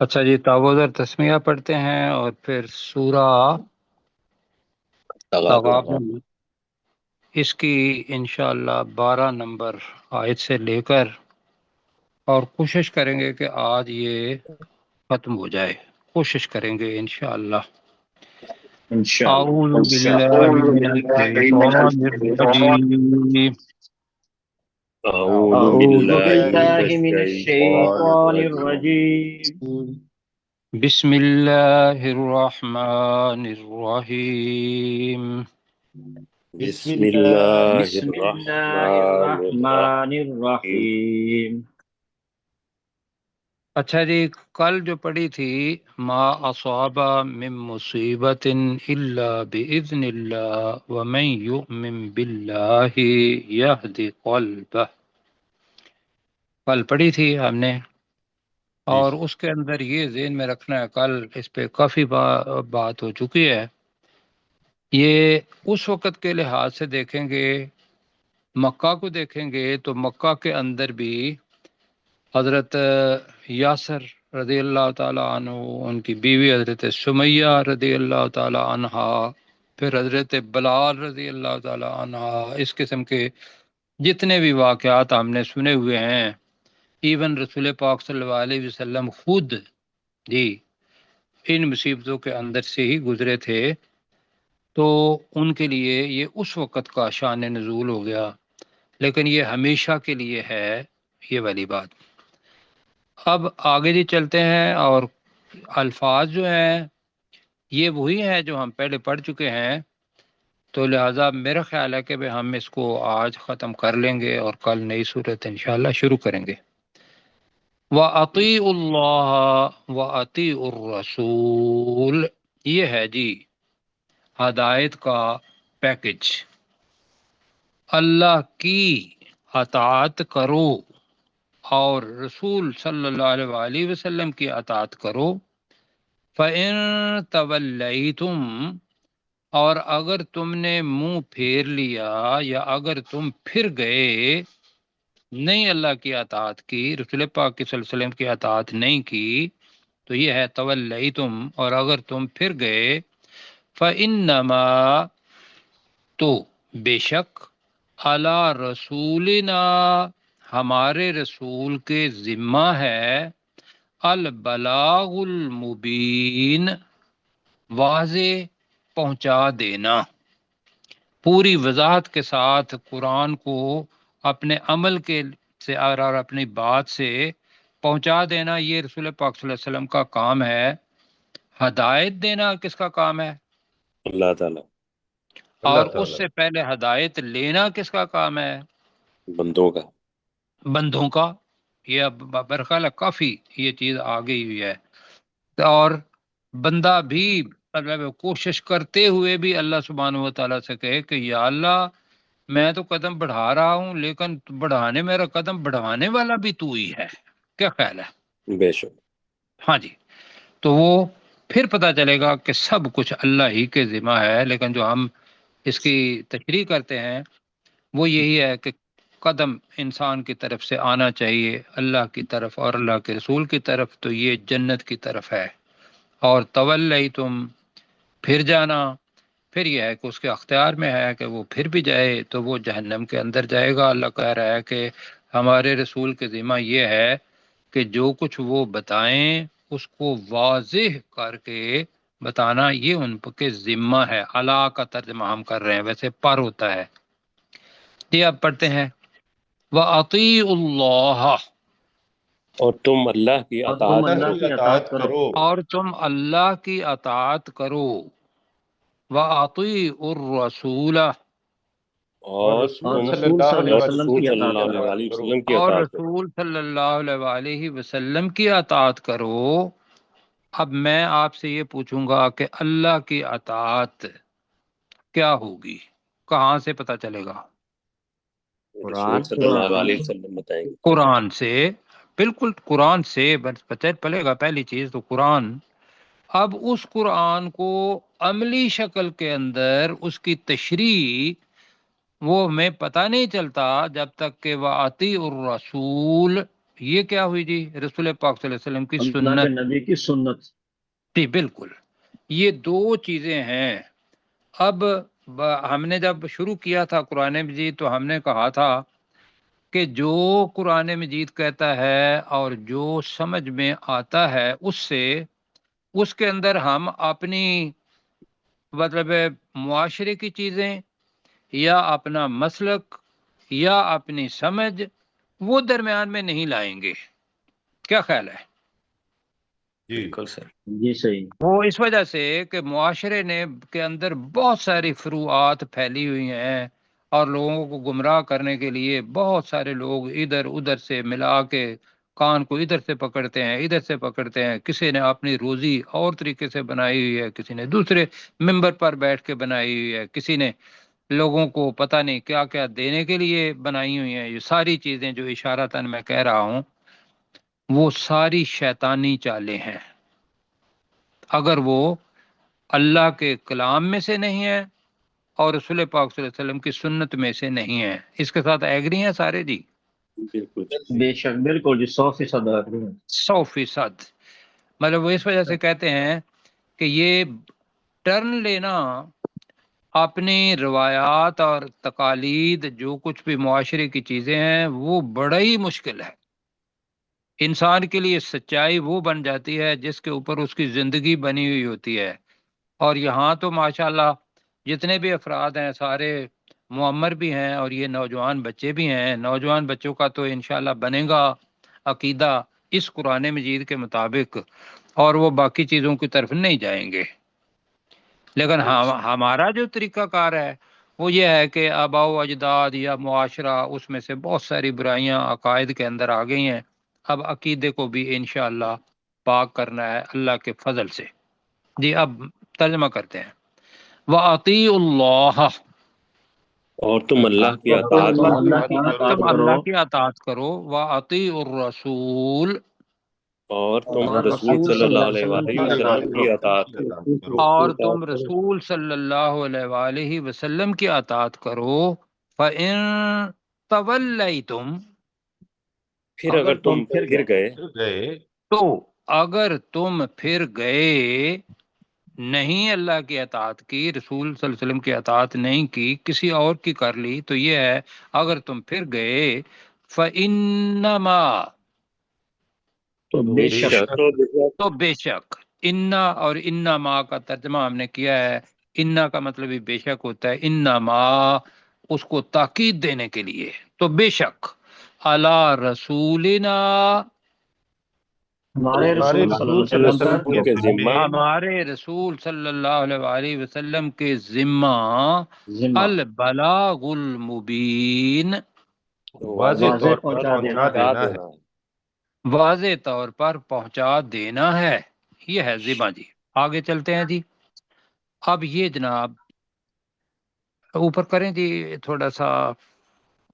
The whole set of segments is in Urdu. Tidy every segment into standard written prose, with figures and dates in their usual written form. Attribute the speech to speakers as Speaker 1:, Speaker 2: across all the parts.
Speaker 1: اچھا جی، تعوذ اور تسمیہ پڑھتے ہیں اور پھر سورہ تغابن اس کی انشاءاللہ 12 نمبر آیت سے لے کر، اور کوشش کریں گے کہ آج یہ ختم ہو جائے، کوشش کریں گے انشاءاللہ۔
Speaker 2: انشاءاللہ۔
Speaker 1: اعوذ باللہ من الشیطان الرجیم،
Speaker 3: أعوذ
Speaker 2: اعوذ
Speaker 3: بالله من
Speaker 2: باللہ من
Speaker 3: الشيطان
Speaker 2: الشیطان
Speaker 3: الرجيم.
Speaker 2: الرجیم۔
Speaker 1: بسم اللہ الرحمن الرحیم۔
Speaker 2: بسم
Speaker 3: بسم
Speaker 2: اللہ
Speaker 3: الله
Speaker 2: بسم اللہ
Speaker 3: الرحمن
Speaker 2: الرحمن
Speaker 3: الرحيم.
Speaker 2: الرحیم۔
Speaker 1: اچھا جی، کل جو پڑھی تھی ما اصاب من مصیبت الا باذن اللہ ومن یؤمن باللہ یہد قلبہ، کل پڑھی تھی ہم نے، اور اس کے اندر یہ ذہن میں رکھنا ہے، کل اس پہ کافی بات ہو چکی ہے۔ یہ اس وقت کے لحاظ سے دیکھیں گے، مکہ کو دیکھیں گے تو مکہ کے اندر بھی حضرت یاسر رضی اللہ تعالیٰ عنہ، ان کی بیوی حضرت سمیہ رضی اللہ تعالیٰ عنہا، پھر حضرت بلال رضی اللہ تعالیٰ عنہا، اس قسم کے جتنے بھی واقعات ہم نے سنے ہوئے ہیں، ایون رسول پاک صلی اللہ علیہ وسلم خود جی ان مصیبتوں کے اندر سے ہی گزرے تھے، تو ان کے لیے یہ اس وقت کا شان نزول ہو گیا، لیکن یہ ہمیشہ کے لیے ہے یہ والی بات۔ اب آگے جی چلتے ہیں، اور الفاظ جو ہیں یہ وہی ہیں جو ہم پہلے پڑھ چکے ہیں، تو لہٰذا میرا خیال ہے کہ ہم اس کو آج ختم کر لیں گے اور کل نئی صورت انشاءاللہ شروع کریں گے۔ وَأَطِيعُوا اللَّهَ وَأَطِيعُوا الرَّسُولَ، یہ ہے جی ہدایت کا پیکج۔ اللہ کی اطاعت کرو اور رسول صلی اللہ علیہ وآلہ وسلم کی اطاعت کرو۔ فَإِن تَوَلَّيْتُمْ، اور اگر تم نے منہ پھیر لیا یا اگر تم پھر گئے، نہیں اللہ کی اطاعت کی، رسول پاک صلی اللہ علیہ وسلم کی اطاعت نہیں کی، تو یہ ہے تولیتم، اور اگر تم پھر گئے، فَإِنَّمَا، تو بے شک، علی رسولنا، ہمارے رسول کے ذمہ ہے، البلاغ المبین، واضح پہنچا دینا، پوری وضاحت کے ساتھ قرآن کو اپنے عمل کے سے اور اپنی بات سے پہنچا دینا، یہ رسول پاک صلی اللہ علیہ وسلم کا کام ہے۔ ہدایت دینا کس کا کام ہے؟
Speaker 3: اللہ تعالیٰ،
Speaker 1: اور اس سے پہلے ہدایت لینا کس کا کام ہے؟
Speaker 3: بندوں کا۔
Speaker 1: بندوں کا۔ یہ اب برخال کافی یہ چیز آ گئی ہوئی ہے، اور بندہ بھی مطلب کوشش کرتے ہوئے بھی اللہ سبحانہ و تعالیٰ سے کہے کہ یا اللہ میں تو قدم بڑھا رہا ہوں، لیکن بڑھانے میرا قدم بڑھانے والا بھی تو ہی ہے، کیا خیال ہے؟
Speaker 3: بے شک۔
Speaker 1: ہاں جی، تو وہ پھر پتہ چلے گا کہ سب کچھ اللہ ہی کے ذمہ ہے، لیکن جو ہم اس کی تشریح کرتے ہیں وہ یہی ہے کہ قدم انسان کی طرف سے آنا چاہیے اللہ کی طرف اور اللہ کے رسول کی طرف، تو یہ جنت کی طرف ہے، اور تولیتم، پھر جانا، پھر یہ ہے کہ اس کے اختیار میں ہے کہ وہ پھر بھی جائے تو وہ جہنم کے اندر جائے گا۔ اللہ کہہ رہا ہے کہ ہمارے رسول کے ذمہ یہ ہے کہ جو کچھ وہ بتائیں اس کو واضح کر کے بتانا، یہ ان کے ذمہ ہے۔ اللہ کا ترجمہ ہم کر رہے ہیں، ویسے پر ہوتا ہے۔ یہ اب پڑھتے ہیں وَأَطِيعُوا اللَّهَ،
Speaker 3: اور تم اللہ کی
Speaker 2: اور تم
Speaker 3: اطاعت
Speaker 2: اللہ
Speaker 3: کرو۔
Speaker 2: کی اطاعت کرو۔
Speaker 1: اور تم اللہ کی اطاعت کرو۔ وَأَطِيعُوا الرَّسُولَ،
Speaker 3: اور
Speaker 2: اور
Speaker 3: تم
Speaker 2: رسول صلی اللہ علیہ وسلم
Speaker 3: رسول
Speaker 2: کی
Speaker 3: صلی
Speaker 2: اطاعت
Speaker 3: اللہ
Speaker 2: کرو۔
Speaker 3: علیہ وسلم کی
Speaker 1: اور
Speaker 3: اطاعت کرو۔
Speaker 1: رسول صلی اللہ علیہ وسلم کی اطاعت کرو۔ اب میں آپ سے یہ پوچھوں گا کہ اللہ کی اطاعت کیا ہوگی، کہاں سے پتہ چلے گا؟
Speaker 3: رسول
Speaker 2: قرآن
Speaker 3: صلی اللہ
Speaker 2: قرآن
Speaker 3: علیہ وسلم بتائیں گے۔
Speaker 1: قرآن سے، بالکل قرآن سے پتہ پلے گا۔ پہلی چیز تو قرآن۔ اب اس قرآن کو عملی شکل کے اندر اس کی تشریح وہ ہمیں پتہ نہیں چلتا جب تک کہ وَأَطِيعُوا الرَّسُولَ یہ کیا ہوئی جی؟ رسول پاک صلی اللہ علیہ وسلم کی
Speaker 2: اللہ کے
Speaker 1: سنت.
Speaker 2: نبی کی سنت.
Speaker 1: جی بالکل، یہ دو چیزیں ہیں. اب ہم نے جب شروع کیا تھا قرآن مجید تو ہم نے کہا تھا کہ جو قرآن مجید کہتا ہے اور جو سمجھ میں آتا ہے اس کے اندر ہم اپنی مطلب معاشرے کی چیزیں یا اپنا مسلک یا اپنی سمجھ وہ درمیان میں نہیں لائیں گے. کیا خیال ہے؟
Speaker 4: جی
Speaker 3: بالکل سر.
Speaker 2: جی صحیح.
Speaker 1: وہ اس وجہ سے کہ معاشرے کے اندر بہت ساری فروعات پھیلی ہوئی ہیں اور لوگوں کو گمراہ کرنے کے لیے بہت سارے لوگ ادھر ادھر سے ملا کے کان کو ادھر سے پکڑتے ہیں ادھر سے پکڑتے ہیں. کسی نے اپنی روزی اور طریقے سے بنائی ہوئی ہے، کسی نے دوسرے ممبر پر بیٹھ کے بنائی ہوئی ہے، کسی نے لوگوں کو پتہ نہیں کیا کیا دینے کے لیے بنائی ہوئی ہیں. یہ ساری چیزیں جو اشارتاً میں کہہ رہا ہوں وہ ساری شیطانی چالیں ہیں اگر وہ اللہ کے کلام میں سے نہیں ہے اور رسول پاک صلی اللہ علیہ وسلم کی سنت میں سے نہیں ہے. اس کے ساتھ ایگری ہیں سارے جی؟
Speaker 3: بالکل.
Speaker 2: بے شک بالکل جی 100% آگے ہیں.
Speaker 1: 100%. مطلب وہ اس وجہ سے کہتے ہیں کہ یہ ٹرن لینا اپنی روایات اور تقالید جو کچھ بھی معاشرے کی چیزیں ہیں وہ بڑا ہی مشکل ہے. انسان کے لیے سچائی وہ بن جاتی ہے جس کے اوپر اس کی زندگی بنی ہوئی ہوتی ہے. اور یہاں تو ماشاءاللہ جتنے بھی افراد ہیں سارے معمر بھی ہیں اور یہ نوجوان بچے بھی ہیں. نوجوان بچوں کا تو انشاءاللہ بنے گا عقیدہ اس قرآن مجید کے مطابق اور وہ باقی چیزوں کی طرف نہیں جائیں گے. لیکن ہمارا جو طریقہ کار ہے وہ یہ ہے کہ آباء و اجداد یا معاشرہ اس میں سے بہت ساری برائیاں عقائد کے اندر آ گئی ہیں. اب عقیدے کو بھی انشاءاللہ پاک کرنا ہے اللہ کے فضل سے. جی اب ترجمہ کرتے ہیں. وَأَطِيعُوا اللَّهَ،
Speaker 3: اور تم اللہ کی اطاعت
Speaker 2: تم
Speaker 3: کرو.
Speaker 2: اللہ کی اطاعت
Speaker 1: تم
Speaker 2: کرو
Speaker 1: اللہ کی اطاعت کرو. وَأَطِيعُوا الرَّسُولَ،
Speaker 3: اور تم
Speaker 2: اور
Speaker 3: رسول
Speaker 2: رسول
Speaker 3: صلی
Speaker 2: صلی
Speaker 3: اللہ
Speaker 2: اللہ
Speaker 3: علیہ
Speaker 2: علیہ وسلم
Speaker 3: وآلہ
Speaker 2: کی اطاعت
Speaker 3: وسلم کی
Speaker 2: کرو.
Speaker 3: اطاعت کرو.
Speaker 1: اور تم رسول صلی اللہ علیہ وآلہ وسلم کی اطاعت کرو. فَإِن تَوَلَّيْتُمْ،
Speaker 3: پھر اگر تم پھر گئے
Speaker 4: گئے
Speaker 1: تو اگر تم پھر گئے نہیں اللہ کی اطاعت کی، رسول صلی اللہ علیہ وسلم کی اطاعت نہیں کی، کسی اور کی کر لی، تو یہ ہے اگر تم پھر گئے فَإِنَّمَا،
Speaker 2: تو بے شک
Speaker 1: تو بے شک. انا اور انما کا ترجمہ ہم نے کیا ہے. انا کا مطلب ہی بے شک ہوتا ہے، انما اس کو تاکید دینے کے لیے. تو بے شک علی رسولنا،
Speaker 2: ہمارے رسول صلی اللہ علیہ وسلم پر
Speaker 3: کے ذمہ
Speaker 1: ہمارے رسول صلی اللہ علیہ وسلم کے ذمہ
Speaker 2: ذمہ
Speaker 1: البلاغ المبین،
Speaker 4: واضح طور پر
Speaker 2: پہنچا دینا
Speaker 4: پہنچا دینا ہے.
Speaker 1: واضح طور پر پہنچا دینا ہے. یہ ہے ذمہ جی. آگے چلتے ہیں جی. اب یہ جناب اوپر کریں جی تھوڑا سا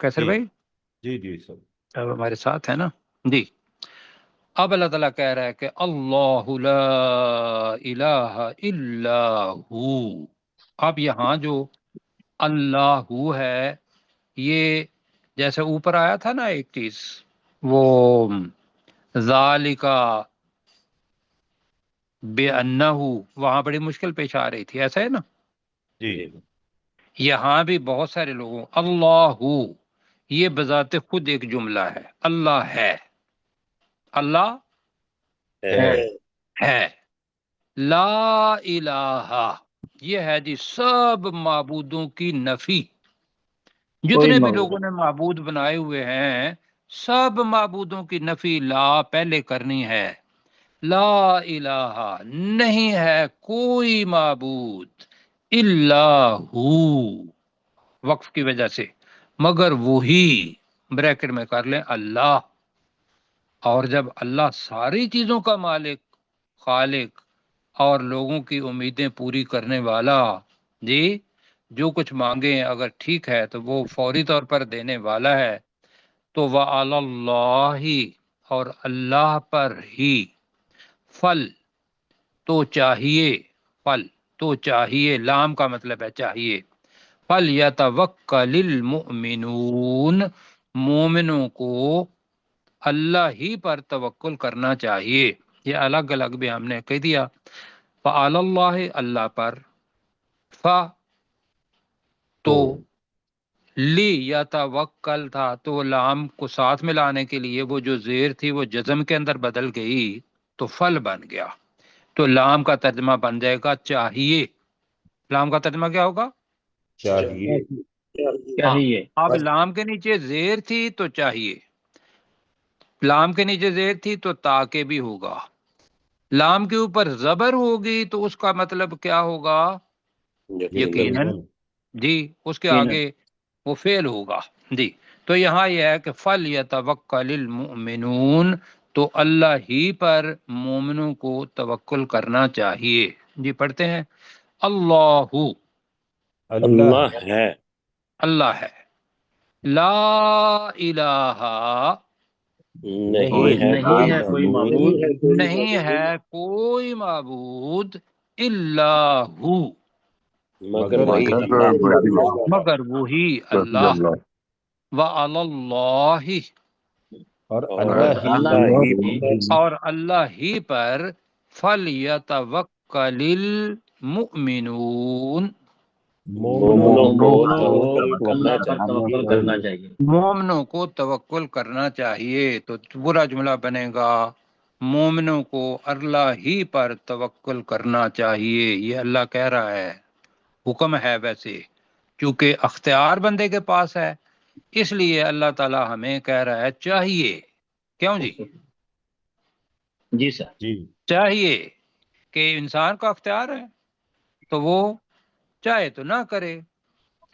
Speaker 1: کیسر
Speaker 4: جی
Speaker 1: بھائی،
Speaker 4: جی جی سر.
Speaker 1: اب ہمارے ساتھ ہے نا جی. اب اللہ تعالیٰ کہہ رہا ہے کہ اللہ لا الہ الا ہو. اب یہاں جو اللہ ہے یہ جیسے اوپر آیا تھا نا ایک چیز، وہ ذالکا بے انہ، وہاں بڑی مشکل پیش آ رہی تھی، ایسا ہے نا.
Speaker 4: جی
Speaker 1: یہاں بھی بہت سارے لوگوں اللہ یہ بذات خود ایک جملہ ہے. اللہ ہے، اللہ
Speaker 3: ہے.
Speaker 1: ہے. لا الہ یہ ہے جی سب معبودوں کی نفی.
Speaker 2: کوئی
Speaker 1: جتنے بھی
Speaker 2: معبود
Speaker 1: لوگوں نے معبود بنائے ہوئے ہیں سب معبودوں کی نفی لا پہلے کرنی ہے. لا الہ نہیں ہے کوئی معبود الا ہو وقف کی وجہ سے مگر وہی، بریکٹ میں کر لیں اللہ. اور جب اللہ ساری چیزوں کا مالک، خالق اور لوگوں کی امیدیں پوری کرنے والا، جی جو کچھ مانگیں اگر ٹھیک ہے تو وہ فوری طور پر دینے والا ہے. تو وعلی اللہ، اور اللہ پر ہی، فل تو چاہیے، فل تو چاہیے، لام کا مطلب ہے چاہیے. فَلْيَتَوَكَّلِ الْمُؤْمِنُونَ، مومنوں کو اللہ ہی پر توکل کرنا چاہیے. یہ الگ الگ بھی ہم نے کہہ دیا. فعلی اللہ اللہ پر، فا تو لی یا توکل تھا تو لام کو ساتھ میں لانے کے لیے وہ جو زیر تھی وہ جزم کے اندر بدل گئی تو فل بن گیا. تو لام کا ترجمہ بن جائے گا چاہیے. لام کا ترجمہ کیا ہوگا؟
Speaker 4: چاہیے.
Speaker 2: چاہیے.
Speaker 1: اب لام کے نیچے زیر تھی تو چاہیے، لام کے نیچے زیر تھی تو تاکہ بھی ہوگا، لام کے اوپر زبر ہوگی تو اس کا مطلب کیا ہوگا؟ یقیناً جی اس کے آگے وہ فعل ہوگا. جی تو یہاں یہ ہے کہ فل یتوکل المؤمنون، تو اللہ ہی پر مومنوں کو توکل کرنا چاہیے. جی پڑھتے ہیں. اللہ
Speaker 4: اللہ
Speaker 3: اللہ ہے،
Speaker 1: اللہ ہے، لا الہ
Speaker 3: نہیں ہے کوئی معبود
Speaker 1: نہیں ہے کوئی معبود الا ہو
Speaker 3: مگر
Speaker 4: مگر
Speaker 3: وہی
Speaker 4: وہی
Speaker 3: اللہ.
Speaker 1: مگر وہی اللہ. وعلی اللہ
Speaker 4: اور
Speaker 3: اور
Speaker 4: اللہ ہی
Speaker 3: اللہ ہی پر
Speaker 1: اور اللہ ہی پر فلیتوکل المؤمنون
Speaker 3: مومنوں کو
Speaker 4: مومنوں
Speaker 3: توکل کرنا
Speaker 2: اللہ پر
Speaker 3: چاہیے.
Speaker 2: توکل کرنا چاہیے.
Speaker 1: مومنوں کو توکل کرنا چاہیے. تو پورا جملہ بنے گا مومنوں کو اللہ ہی پر توکل کرنا چاہیے. یہ اللہ کہہ رہا ہے، حکم ہے ویسے، چونکہ اختیار بندے کے پاس ہے اس لیے اللہ تعالی ہمیں کہہ رہا ہے چاہیے. کیوں جی؟
Speaker 2: جی سر.
Speaker 4: جی
Speaker 1: چاہیے کہ انسان کا اختیار ہے تو وہ چاہے تو نہ کرے،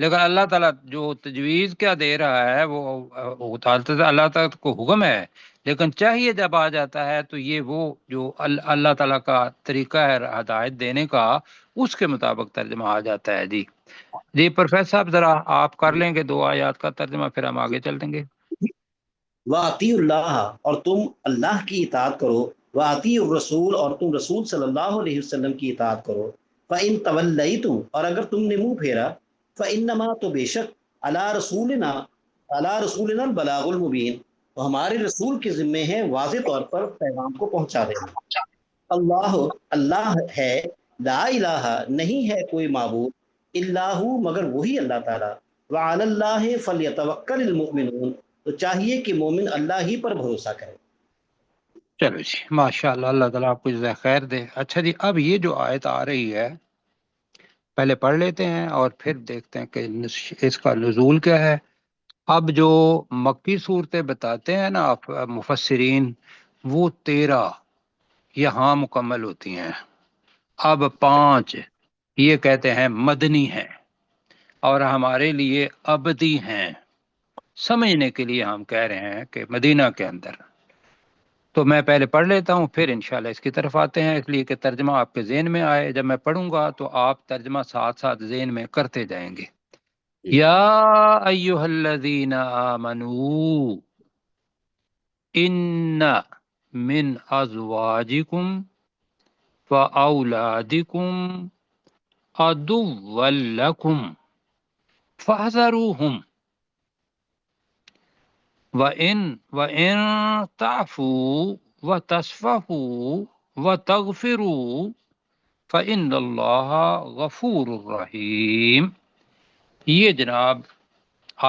Speaker 1: لیکن اللہ تعالیٰ جو تجویز کیا دے رہا ہے وہ اللہ تعالیٰ کو حکم ہے، لیکن چاہیے جب آ جاتا ہے تو یہ وہ جو اللہ تعالیٰ کا طریقہ ہے ہدایت دینے کا، اس کے مطابق ترجمہ آ جاتا ہے. جی جی پروفیسر صاحب ذرا آپ کر لیں گے 2 آیات کا ترجمہ، پھر ہم آگے چل دیں گے.
Speaker 5: وَأَطِیعُوا اللَّهَ اور تم اللہ کی اطاعت کرو، وَأَطِیعُوا الرَّسُولَ اور تم رسول صلی اللہ علیہ وسلم کی اطاعت کرو. فَإِن تَوَلَّیْتُمْ اور اگر تم نے منہ پھیرا، فَإِنَّمَا تو بے شک عَلَىٰ رسولنا البلاغ المبین، تو ہمارے رسول کے ذمے ہے واضح طور پر پیغام کو پہنچا دینا. اللہ ہے، لا الہ نہیں ہے کوئی معبود الا ہو مگر وہی اللہ تعالیٰ. وعلی اللہ فلیتوکل المؤمنون تو چاہیے کہ مومن اللہ ہی پر بھروسہ کرے.
Speaker 1: چلو جی ماشاء اللہ، اللہ تعالیٰ آپ کو جزائے خیر دے. اچھا جی اب یہ جو آیت آ رہی ہے پہلے پڑھ لیتے ہیں اور پھر دیکھتے ہیں کہ اس کا نزول کیا ہے. اب جو مکی صورتیں بتاتے ہیں نا مفسرین، وہ 13 یہاں مکمل ہوتی ہیں. اب 5 یہ کہتے ہیں مدنی ہیں اور ہمارے لیے ابدی ہیں. سمجھنے کے لیے ہم کہہ رہے ہیں کہ مدینہ کے اندر. تو میں پہلے پڑھ لیتا ہوں پھر انشاءاللہ اس کی طرف آتے ہیں، اس لیے کہ ترجمہ آپ کے ذہن میں آئے. جب میں پڑھوں گا تو آپ ترجمہ ساتھ ساتھ ذہن میں کرتے جائیں گے. یا ایہا الذین آمنوا ان من ازواجکم واولادکم عدوا لکم فاحذروہم وَإِن تعفوا وتصفحوا وتغفروا فإن اللہ غفور الرحیم. یہ جناب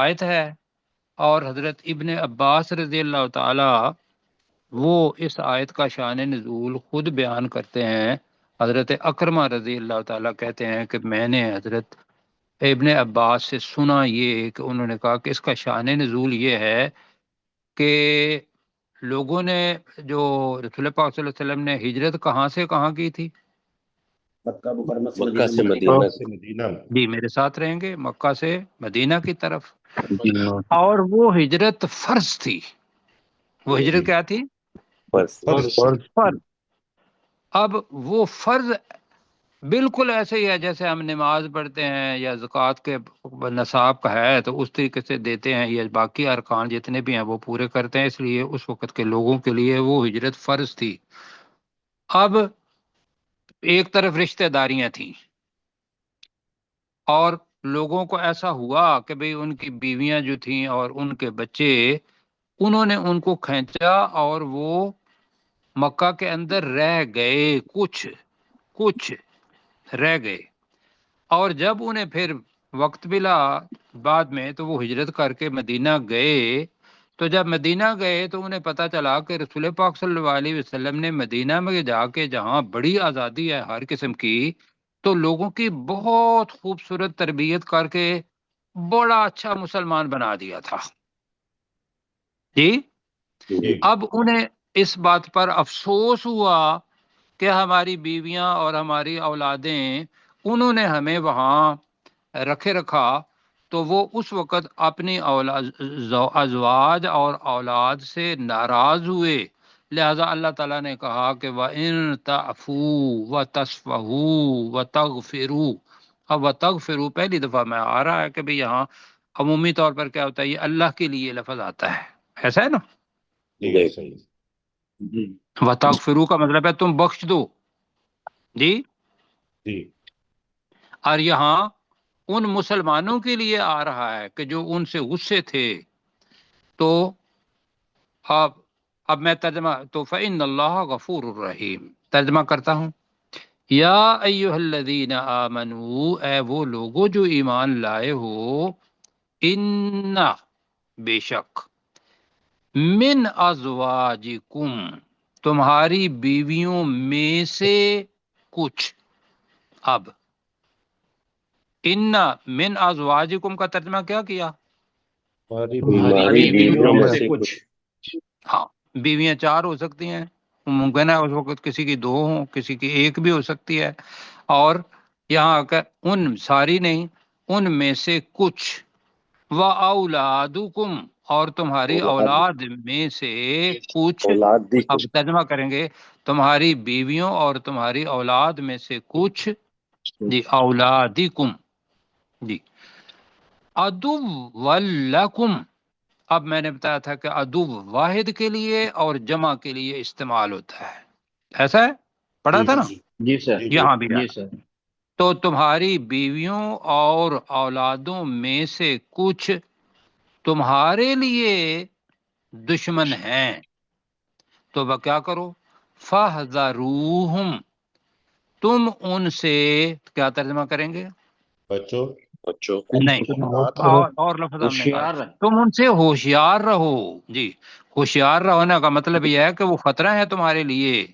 Speaker 1: آیت ہے، اور حضرت ابن عباس رضی اللہ تعالی وہ اس آیت کا شان نزول خود بیان کرتے ہیں. حضرت اکرمہ رضی اللہ تعالی کہتے ہیں کہ میں نے حضرت ابن عباس سے سنا یہ کہ انہوں نے کہا کہ اس کا شان نزول یہ ہے کہ لوگوں نے جو رسول پاک صلی اللہ علیہ وسلم نے ہجرت کہاں سے کہاں کی تھی؟
Speaker 3: مکہ سے مدینہ.
Speaker 1: جی میرے ساتھ رہیں گے، مکہ سے مدینہ کی طرف. اور وہ ہجرت فرض تھی. وہ ہجرت کیا تھی؟ فرض. اب وہ فرض بالکل ایسے ہی ہے جیسے ہم نماز پڑھتے ہیں یا زکوٰۃ کے نصاب کا ہے تو اس طریقے سے دیتے ہیں، یا باقی ارکان جتنے بھی ہیں وہ پورے کرتے ہیں. اس لیے اس وقت کے لوگوں کے لیے وہ ہجرت فرض تھی. اب ایک طرف رشتہ داریاں تھیں اور لوگوں کو ایسا ہوا کہ بھئی ان کی بیویاں جو تھیں اور ان کے بچے انہوں نے ان کو کھینچا اور وہ مکہ کے اندر رہ گئے، کچھ رہ گئے، اور جب انہیں پھر وقت ملا بعد میں تو وہ ہجرت کر کے مدینہ گئے۔ تو جب مدینہ گئے تو انہیں پتہ چلا کہ رسول پاک صلی اللہ علیہ وسلم نے مدینہ میں جا کے جہاں بڑی آزادی ہے ہر قسم کی، تو لوگوں کی بہت خوبصورت تربیت کر کے بڑا اچھا مسلمان بنا دیا تھا جی۔
Speaker 3: جی
Speaker 1: اب انہیں اس بات پر افسوس ہوا کہ ہماری بیویاں اور ہماری اولادیں انہوں نے ہمیں وہاں رکھا، تو وہ اس وقت اپنی ازواج اور اولاد سے ناراض ہوئے، لہذا اللہ تعالیٰ نے کہا کہ وَإِن تَعْفُوا وَتَصْفَحُوا وَتَغْفِرُوا۔ اب وَتَغْفِرُوا پہلی دفعہ میں آ رہا ہے کہ بھی یہاں عمومی طور پر کیا ہوتا ہے، یہ اللہ کے لیے لفظ آتا ہے، ایسا ہے نا۔
Speaker 3: جی صحیح
Speaker 2: جی
Speaker 1: وَتَغْفِرُوا کا مطلب ہے تم بخش دو جی،
Speaker 3: جی
Speaker 1: اور یہاں ان مسلمانوں کے لیے آ رہا ہے کہ جو ان سے غصے تھے۔ تو اب میں ترجمہ تو فإن اللہ غفور الرحیم ترجمہ کرتا ہوں۔ یا ایھا الذین آمنو، اے وہ لوگو جو ایمان لائے ہو، ان بے شک، من ازواجکم تمہاری بیویوں میں سے کچھ۔ اب ان من ازواجکم کا ترجمہ کیا کیا؟
Speaker 2: ہماری بیویوں میں سے کچھ۔
Speaker 1: ہاں، بیویاں چار ہو سکتی ہیں، ممکن ہے اس وقت کسی کی دو ہوں، کسی کی ایک بھی ہو سکتی ہے، اور یہاں آ کر ان ساری نہیں، ان میں سے کچھ، وَأَوْلَادُكُمْ اور تمہاری اولاد میں سے کچھ۔ اب ترجمہ کریں گے تمہاری بیویوں اور تمہاری اولاد میں سے کچھ، جی، اولادکم، جی، عدو لکم۔ اب میں نے بتایا تھا کہ عدو واحد کے لیے اور جمع کے لیے استعمال ہوتا ہے، ایسا ہے، پڑھا تھا نا
Speaker 2: جی سر،
Speaker 1: یہاں بھی
Speaker 2: جی سر۔
Speaker 1: تو تمہاری بیویوں اور اولادوں میں سے کچھ تمہارے لیے دشمن ہیں، تو وہ کیا کرو، فَاحْذَرُوهُمْ تم ان سے، کیا ترجمہ کریں گے؟
Speaker 3: بچوں
Speaker 1: نہیں،
Speaker 3: رہو،
Speaker 1: اور لفظ ہم نے کہا
Speaker 2: ہوشیار رہے۔
Speaker 1: تم ان سے ہوشیار رہو، جی، ہوشیار رہنے کا مطلب یہ ہے کہ وہ خطرہ ہے تمہارے لیے،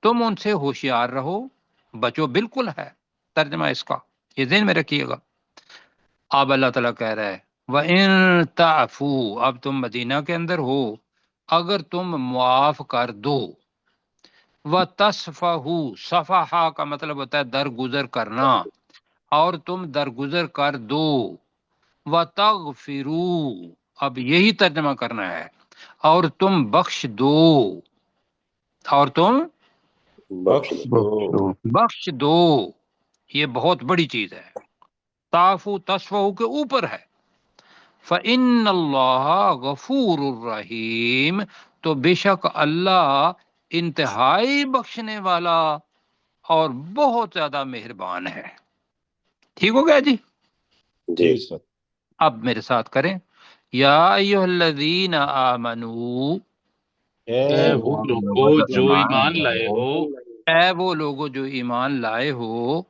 Speaker 1: تم ان سے ہوشیار رہو، بچو بالکل ہے ترجمہ اس کا، یہ ذہن میں رکھیے گا۔ اب اللہ تعالیٰ کہہ رہا ہے وَإِن تَعْفُوا، اب تم مدینہ کے اندر ہو، اگر تم معاف کر دو، وَتَصْفَحُوا، صفحہ کا مطلب ہوتا ہے درگزر کرنا، اور تم درگزر کر دو، وَتَغْفِرُوا، اب یہی ترجمہ کرنا ہے، اور تم بخش دو، اور تم بخش دو، یہ بہت بڑی چیز ہے، تعفو تصفحو کے اوپر ہے۔ فَإِنَّ اللَّهَ غَفُورٌ الرحیم، تو بے شک اللہ انتہائی بخشنے والا اور بہت زیادہ مہربان ہے۔ ٹھیک ہو گیا جی؟
Speaker 3: جی سر،
Speaker 1: اب میرے ساتھ کریں، یا ایھا الذین آمنو،
Speaker 3: اے
Speaker 6: وہ لوگوں جو ایمان لائے ہو،
Speaker 1: اے وہ لوگو جو ایمان لائے ہو،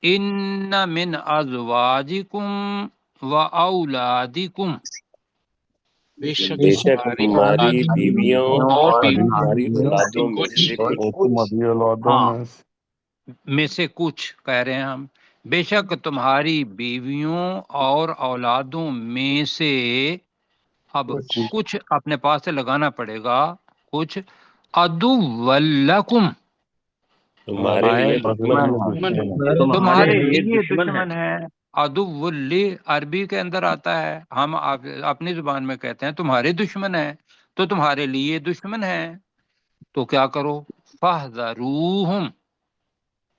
Speaker 1: ان من ازواجکم و اولادکم،
Speaker 6: بے شک تمہاری بیویوں اور
Speaker 3: ہماری
Speaker 6: اولادوں میں سے کچھ،
Speaker 1: ہاں، میں سے کچھ کہہ رہے ہیں ہم، بے شک تمہاری بیویوں اور اولادوں میں سے، اب کچھ اپنے پاس سے لگانا پڑے گا، کچھ عدو لکم،
Speaker 3: تمہارے لیے
Speaker 1: تمہارے
Speaker 2: لیے
Speaker 1: لیے
Speaker 2: دشمن ہے۔
Speaker 1: دشمن ہے۔ عدو لی عربی کے اندر آتا ہے، ہم اپنی زبان میں کہتے ہیں تمہارے دشمن ہیں، تو تمہارے لیے دشمن ہیں، تو کیا کرو، فَاحْذَرُوهُمْ،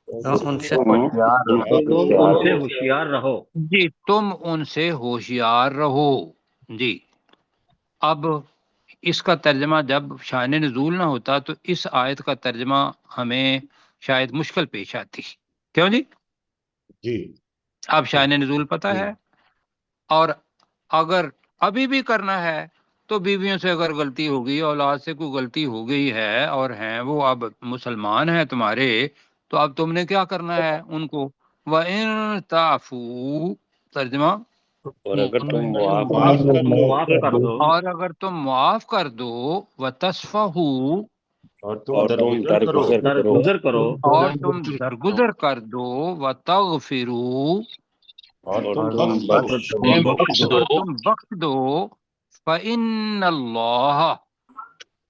Speaker 5: ان سے ہوشیار
Speaker 2: تو تم ان سے ہوشیار رہو۔
Speaker 1: جی، تم ان سے ہوشیار رہو، جی۔ اب اس کا ترجمہ جب شان نزول نہ ہوتا تو اس آیت کا ترجمہ ہمیں شاید مشکل پیش آتی، کیوں جی؟
Speaker 3: جی
Speaker 1: اب شان نزول پتہ ہے، اور اگر ابھی بھی کرنا ہے تو بیویوں سے اگر غلطی ہو گئی، اولاد سے کوئی غلطی ہو گئی ہے اور ہیں وہ اب مسلمان ہیں تمہارے، تو اب تم نے کیا کرنا ہے ان کو؟ وَإِن تَعْفُوا، ترجمہ،
Speaker 6: اور اگر تم معاف
Speaker 5: معاف کر دو
Speaker 1: اور اگر تم معاف کر دو، وَتَصْفَحُوا،
Speaker 3: اور
Speaker 6: اور
Speaker 3: تم
Speaker 6: تم
Speaker 3: درگزر کرو،
Speaker 6: درگزر کرو
Speaker 1: اور تم درگزر کر دو، وَتَغْفِرُوا،
Speaker 3: اور
Speaker 6: اور
Speaker 3: تم
Speaker 6: تم
Speaker 3: بخش دو،
Speaker 6: بخش دو
Speaker 1: اور تم بخش دو، فَإِنَّ اللَّهَ،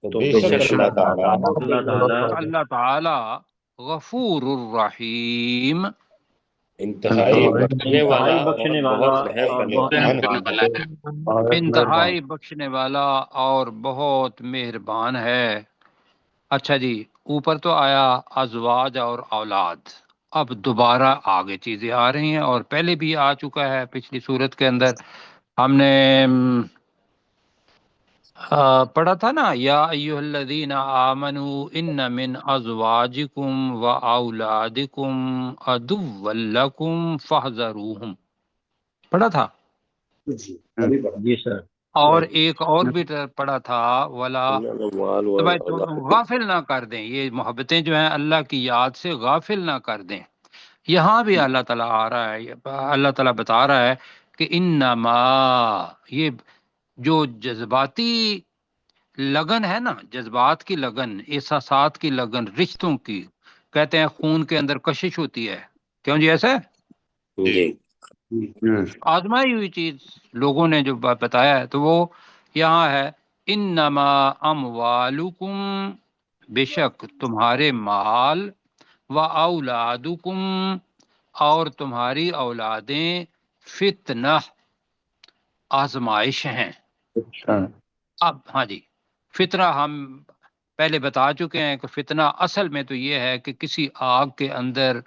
Speaker 3: تو
Speaker 6: تو
Speaker 3: بے
Speaker 6: بے
Speaker 3: شک
Speaker 6: شک
Speaker 3: اللہ تعالیٰ
Speaker 1: اللہ تعالی غفور الرحیم،
Speaker 3: انتہائی بخشنے والا
Speaker 5: بخشنے
Speaker 3: اور
Speaker 5: والا
Speaker 3: بہت رحم
Speaker 5: اور
Speaker 3: کرنے
Speaker 5: بہت
Speaker 3: والا
Speaker 5: مہربان
Speaker 3: ہے۔
Speaker 1: انتہائی بخشنے والا اور بہت مہربان ہے۔ اچھا جی، اوپر تو آیا ازواج اور اولاد، اب دوبارہ آگے چیزیں آ رہی ہیں، اور پہلے بھی آ چکا ہے پچھلی صورت کے اندر ہم نے پڑھا تھا نا، یا ایھا الذین آمنوا ان من ازواجکم و اولادکم عدوا لکم فاحذروہم، پڑھا تھا۔
Speaker 5: جی ابھی پڑھا
Speaker 2: جی سر،
Speaker 1: اور ایک اور بھی پڑھا تھا، ولا،
Speaker 6: اموال
Speaker 1: تو بھائی تو
Speaker 6: والاولاد
Speaker 1: غافل نہ کر دیں، یہ محبتیں جو ہیں اللہ کی یاد سے غافل نہ کر دیں۔ یہاں بھی اللہ تعالیٰ آ رہا ہے، اللہ تعالیٰ بتا رہا ہے کہ انما، یہ جو جذباتی لگن ہے نا، جذبات کی لگن، احساسات کی لگن، رشتوں کی، کہتے ہیں خون کے اندر کشش ہوتی ہے، کیوں جی ایسا ہے؟
Speaker 6: جی
Speaker 1: آزمائی ہوئی چیز لوگوں نے جو بتایا ہے، تو وہ یہاں ہے، انما اموالکم، بے شک تمہارے مال، و اولادکم، اور تمہاری اولادیں، فتنہ، آزمائش ہیں۔ اب ہاں جی، فتنہ ہم پہلے بتا چکے ہیں کہ فتنہ اصل میں تو یہ ہے کہ کسی آگ کے اندر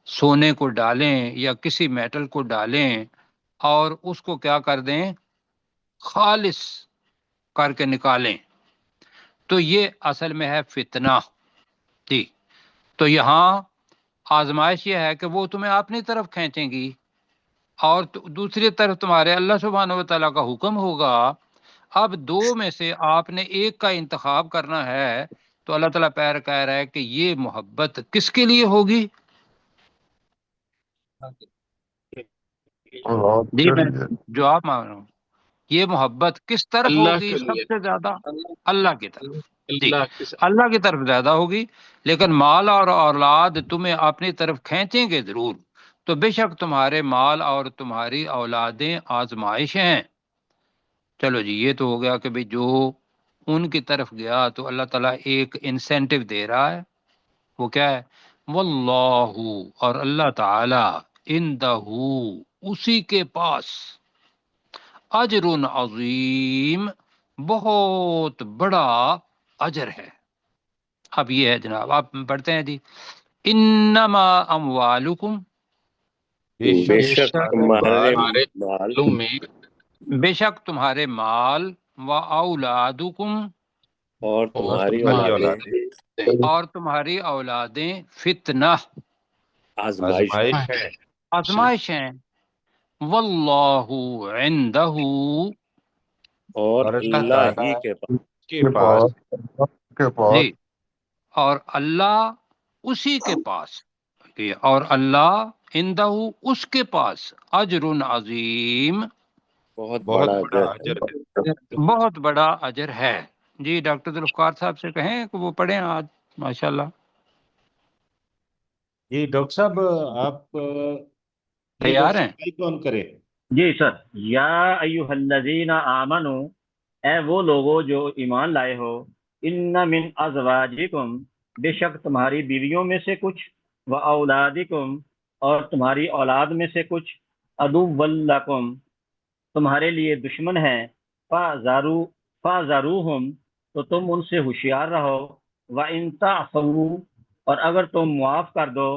Speaker 1: سونے کو ڈالیں یا کسی میٹل کو ڈالیں اور اس کو کیا کر دیں، خالص کر کے نکالیں، تو یہ اصل میں ہے فتنہ جی۔ تو یہاں آزمائش یہ ہے کہ وہ تمہیں اپنی طرف کھینچیں گی، اور دوسری طرف تمہارے اللہ سبحانہ و تعالیٰ کا حکم ہوگا، اب دو میں سے آپ نے ایک کا انتخاب کرنا ہے، تو اللہ تعالیٰ پیر کہہ رہا ہے کہ یہ محبت کس کے لیے ہوگی؟ جی میں جواب مانگ رہا ہوں، یہ محبت کس طرف
Speaker 6: اللہ
Speaker 1: ہوگی
Speaker 6: کے
Speaker 1: سب
Speaker 6: لیے،
Speaker 1: سے زیادہ؟ اللہ کی طرف جی،
Speaker 6: اللہ کے ساتھ
Speaker 1: اللہ کی طرف زیادہ ہوگی، لیکن مال اور اولاد تمہیں اپنی طرف کھینچیں گے ضرور، تو بے شک تمہارے مال اور تمہاری اولادیں آزمائش ہیں۔ چلو جی، یہ تو ہو گیا کہ بھئی جو ان کی طرف گیا تو اللہ تعالیٰ ایک انسینٹیو دے رہا ہے، وہ کیا ہے؟ واللہ، اور اللہ تعالیٰ، عندہ، اسی کے پاس، اجر عظیم، بہت بڑا اجر ہے۔ اب یہ ہے جناب، آپ پڑھتے ہیں جی، انما اموالکم،
Speaker 6: بے شک تمہارے
Speaker 2: ہمارے
Speaker 6: مال
Speaker 2: مالوں میں
Speaker 1: بے شک تمہارے مال، و اولادکم،
Speaker 6: اور
Speaker 2: اور
Speaker 6: تمہاری
Speaker 2: تمہاری
Speaker 6: اولادیں
Speaker 1: اور تمہاری اولادیں، فتنہ،
Speaker 6: آزمائش ہیں،
Speaker 4: آزمائش ہے،
Speaker 1: آزمائش ہیں، واللہ عندہ،
Speaker 6: اور
Speaker 4: اور اللہ
Speaker 6: اللہ
Speaker 4: تعالیٰ
Speaker 6: ہی کے پاس
Speaker 4: کے پاس
Speaker 1: جی، اور اللہ اسی کے پاس، اور اللہ عندہ، اس کے پاس، اجر عظیم،
Speaker 6: بہت
Speaker 4: بہت
Speaker 6: بڑا
Speaker 4: بڑا
Speaker 6: اجر
Speaker 4: اجر ہے۔
Speaker 1: بہت بڑا اجر ہے۔ جی ڈاکٹر ذوالفقار صاحب سے کہیں کہ وہ پڑھیں آج، ماشاءاللہ۔
Speaker 3: جی ڈاکٹر صاحب، آپ یہ
Speaker 1: تیار
Speaker 3: ڈاکٹر
Speaker 1: ہیں؟
Speaker 3: صاحب مائک آن کریں۔
Speaker 5: جی سر، یا ایھا الذین آمنو، اے وہ لوگو جو ایمان لائے ہو، ان من ازواجکم، بے شک تمہاری بیویوں میں سے کچھ، و اولادکم، اور تمہاری اولاد میں سے کچھ، عدو لکم، تمہارے لیے دشمن ہیں، فَاحْذَرُوهُمْ، تو تم ان سے ہوشیار رہو، وَإِن تَعْفُوا، اور اگر تم معاف کر دو،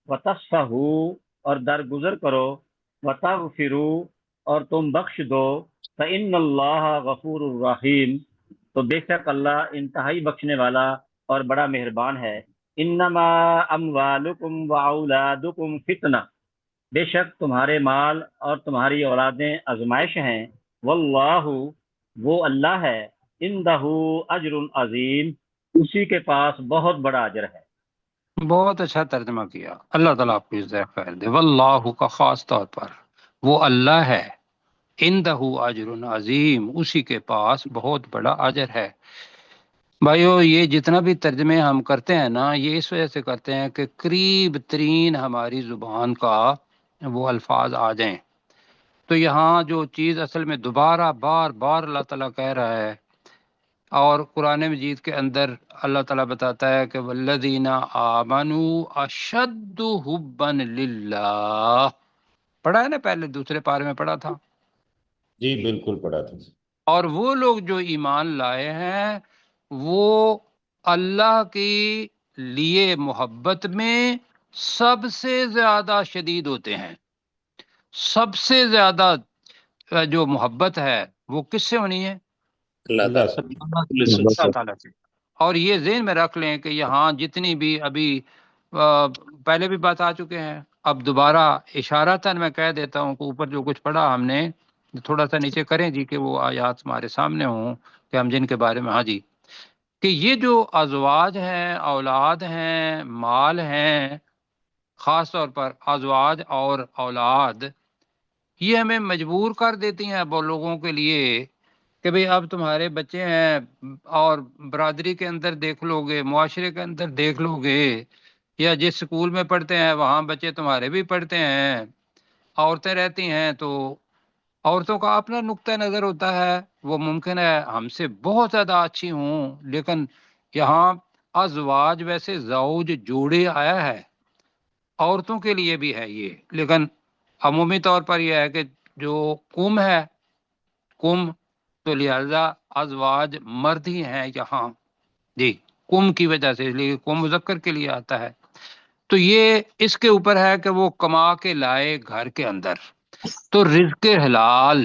Speaker 5: وَتَصْفَحُوا، اور درگزر کرو، وَتَغْفِرُوا، اور تم بخش دو، فَإِنَّ اللَّهَ غَفُورٌ الرحیم، تو بے شک اللہ انتہائی بخشنے والا اور بڑا مہربان ہے۔ انما اموالکم واولادکم فتنہ، بے شک تمہارے مال اور تمہاری اولادیں آزمائش ہیں، واللہ،
Speaker 7: وہ اللہ ہے، اندہ اجر عظیم، اسی کے پاس بہت بڑا اجر ہے۔
Speaker 1: بہت اچھا ترجمہ کیا، اللہ تعالیٰ آپ کو جزائے خیر دے۔ واللہ کا خاص طور پر وہ اللہ ہے، عندہ اجر عظیم، اسی کے پاس بہت بڑا اجر ہے۔ بھائیو یہ جتنا بھی ترجمے ہم کرتے ہیں نا، یہ اس وجہ سے کرتے ہیں کہ قریب ترین ہماری زبان کا وہ الفاظ آ جائیں۔ تو یہاں جو چیز اصل میں دوبارہ بار بار اللہ تعالیٰ کہہ رہا ہے، اور قرآن مجید کے اندر اللہ تعالیٰ بتاتا ہے کہ والذین آمنوا اشد حبا للہ، پڑھا ہے نا، پہلے دوسرے پارے میں پڑھا تھا۔
Speaker 3: جی بالکل پڑھا تھا۔
Speaker 1: اور وہ لوگ جو ایمان لائے ہیں وہ اللہ کی لیے محبت میں سب سے زیادہ شدید ہوتے ہیں۔ سب سے زیادہ جو محبت ہے وہ کس سے ہونی ہے؟
Speaker 6: اللہ
Speaker 3: اللہ
Speaker 6: تعالیٰ
Speaker 3: سے۔
Speaker 1: اللہ تعالیٰ سے۔ اور یہ ذہن میں رکھ لیں کہ یہاں جتنی بھی ابھی پہلے بھی بات آ چکے ہیں، اب دوبارہ اشارتاً میں کہہ دیتا ہوں کہ اوپر جو کچھ پڑھا ہم نے تھوڑا سا نیچے کریں جی، کہ وہ آیات ہمارے سامنے ہوں کہ ہم جن کے بارے میں، ہاں جی، کہ یہ جو ازواج ہیں، اولاد ہیں، مال ہیں، خاص طور پر ازواج اور اولاد، یہ ہمیں مجبور کر دیتی ہیں وہ لوگوں کے لیے کہ بھئی اب تمہارے بچے ہیں، اور برادری کے اندر دیکھ لو گے، معاشرے کے اندر دیکھ لو گے، یا جس سکول میں پڑھتے ہیں وہاں بچے تمہارے بھی پڑھتے ہیں، عورتیں رہتی ہیں تو عورتوں کا اپنا نقطہ نظر ہوتا ہے، وہ ممکن ہے ہم سے بہت زیادہ اچھی ہوں، لیکن یہاں ازواج ویسے زوج جوڑے آیا ہے، عورتوں کے لیے بھی ہے یہ، لیکن عمومی طور پر یہ ہے کہ جو کم ہے، کم، تو لہذا ازواج مرد ہی ہیں یہاں، جی، کم کی وجہ سے، اس لیے کم مذکر کے لیے آتا ہے۔ تو یہ اس کے اوپر ہے کہ وہ کما کے لائے گھر کے اندر، تو رزق حلال